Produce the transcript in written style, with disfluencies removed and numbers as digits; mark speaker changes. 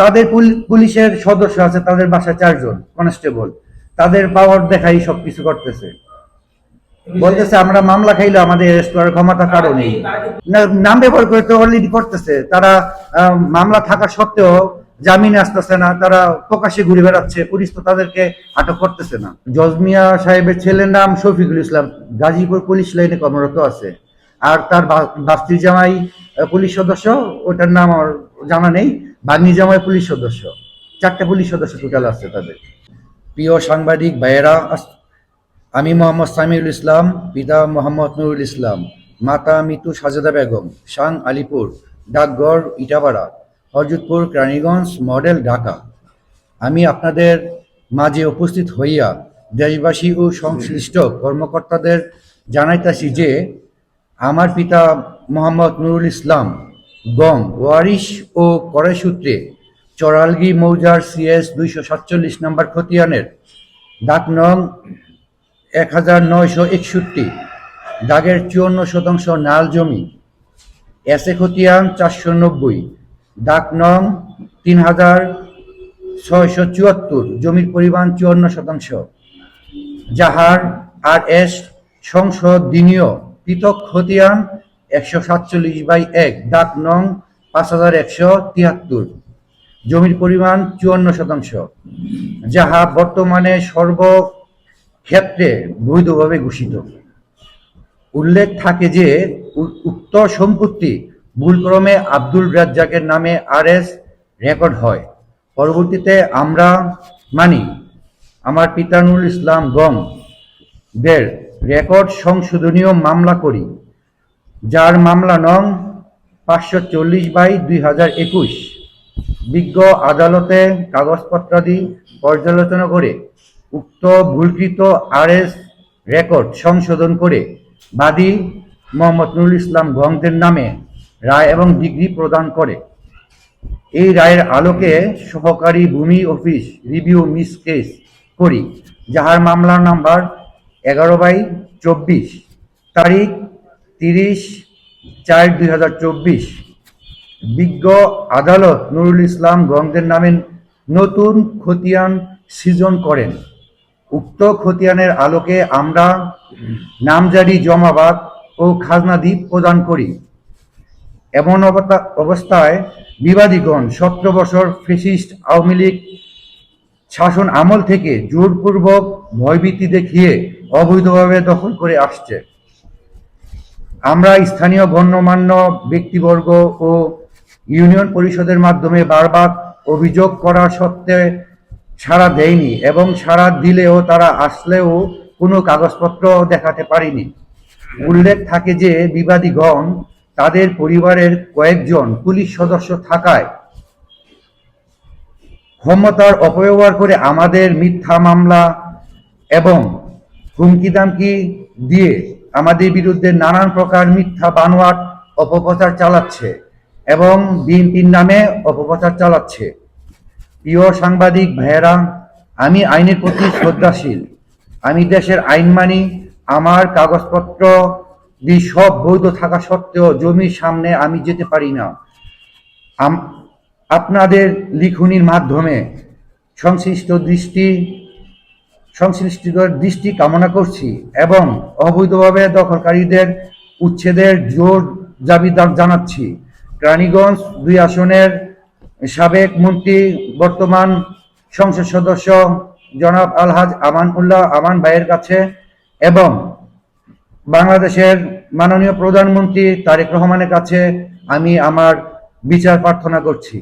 Speaker 1: তাদের পুলিশের সদস্য আছে, তাদের বাসায় 4 জন কনস্টেবল, তাদের পাওয়ার দেখাই সবকিছু করতেছে। বলতেছে আমরা মামলা খাইলে আমাদের অ্যারেস্ট করার ক্ষমতা কারো নেই। নাম ব্যবহার করে তো অলরেডি করতেছে তারা। মামলা থাকা সত্ত্বেও জামিনে আসতেছে না, তারা প্রকাশ্যে ঘুরে বেড়াচ্ছে, পুলিশ তো তাদেরকে আটক করতেছে না। জজমিয়া সাহেবের ছেলের নাম শফিকুল ইসলাম, গাজীপুর পুলিশ লাইনে কর্মরত আছে। আর তার বাস্তির জামাই পুলিশ সদস্য, ওটার নাম আমার জানা নেই। বাগনি জামাই পুলিশ সদস্য, 4টা পুলিশ সদস্য টোটাল আছে তাদের। প্রিয় সাংবাদিক ভাইয়েরা, আমি মোহাম্মদ সামিউল ইসলাম, পিতা মোহাম্মদ নুরুল ইসলাম, মাতা মিতু সাজেদা বেগম, সাং আলিপুর, ডাকঘর ইটাপাড়া, হরজতপুর, কেরানীগঞ্জ মডেল, ঢাকা। আমি আপনাদের মাঝে উপস্থিত হইয়া দেশবাসী ও সংশ্লিষ্ট কর্মকর্তাদের জানাইতাছি যে আমার পিতা মোহাম্মদ নুরুল ইসলাম গং ওয়ারিশ ও করে সূত্রে চরালগি মৌজার CS 247 নম্বর খতিয়ানের ডাক নং 1961, দাগের 54% নাল জমি, এসে খতিয়ান 490, ডাক নং 3674, জমির পরিমাণ 54%, যাহার RS সংশোধনীয় পৃথক খতিয়ান 147/1, ডাক নং 5173, জমির পরিমাণ 54%, যাহা বর্তমানে সর্বক্ষেত্রে বৈধভাবে ঘোষিত। উল্লেখ থাকে যে উক্ত সম্পত্তি ভুলক্রমে আব্দুল রাজ্জাকের নামে RS রেকর্ড হয়। পরবর্তীতে আমরা আমার পিতা নুরুল ইসলাম গং দের রেকর্ড সংশোধনীয় মামলা করি, যার মামলা নং 540/2021। বিজ্ঞ আদালতে কাগজপত্রাদি পর্যালোচনা করে উক্ত ভুলকৃত RS রেকর্ড সংশোধন করে বাদী মোহাম্মদ নুরুল ইসলাম গংদের নামে রায় এবং ডিগ্রি প্রদান করে। এই রায়ের আলোকে সহকারী ভূমি অফিস রিভিউ মিস কেস করি, যাহার মামলা নাম্বার 11/24, তারিখ 30/4/2024। বিজ্ঞ আদালত নুরুল ইসলাম গংদের নামে নতুন খতিয়ান সৃজন করেন। উক্ত খতিয়ানের আলোকে আমরা নামজারি জমাবাদ ও খাজনা দ্বীপ প্রদান করি। এমন অবস্থায় বিবাদীগণ 17 বছর ফ্যাসিস্ট আওয়ামী লীগ শাসন আমল থেকে জোরপূর্বক ভয়ভীতি দেখিয়ে অবৈধভাবে দখল করে আসছে। আমরা স্থানীয় গণ্যমান্য ব্যক্তিবর্গ ও ইউনিয়ন পরিষদের মাধ্যমে বারবার অভিযোগ করা সত্ত্বে সাড়া দেয়নি, এবং সাড়া দিলেও তারা আসলেও কোনো কাগজপত্র দেখাতে পারেনি। উল্লেখ থাকে যে বিবাদীগণ তাদের পরিবারের কয়েকজন পুলিশ সদস্য থাকায় ক্ষমতার অপব্যবহার করে আমাদের মিথ্যা মামলা এবং হুমকি-দামকি দিয়ে আমাদের বিরুদ্ধে নানান প্রকার মিথ্যা বানোয়াট অপপ্রচার চালাচ্ছে এবং বিএনপির নামে অপপ্রচার চালাচ্ছে। প্রিয় সাংবাদিক ভাইয়েরা, আমি আইনের প্রতি শ্রদ্ধাশীল। আমি দেশের আইন মানি। আমার কাগজপত্র সব বৈধ থাকা সত্ত্বেও জমির সামনে আমি যেতে পারি না। আপনাদের লিখনির মাধ্যমে সংশ্লিষ্টদের দৃষ্টি কামনা করছি এবং অবৈধভাবে দখলকারীদের উচ্ছেদের জোর দাবি জানাচ্ছি। কেরানীগঞ্জ 2 আসনের সাবেক মন্ত্রী, বর্তমান সংসদ সদস্য জনাব আলহাজ আমানউল্লাহ আমান ভাইয়ের কাছে এবং বাংলাদেশের মাননীয় প্রধানমন্ত্রী তারেক রহমানের কাছে আমি আমার বিচার প্রার্থনা করছি।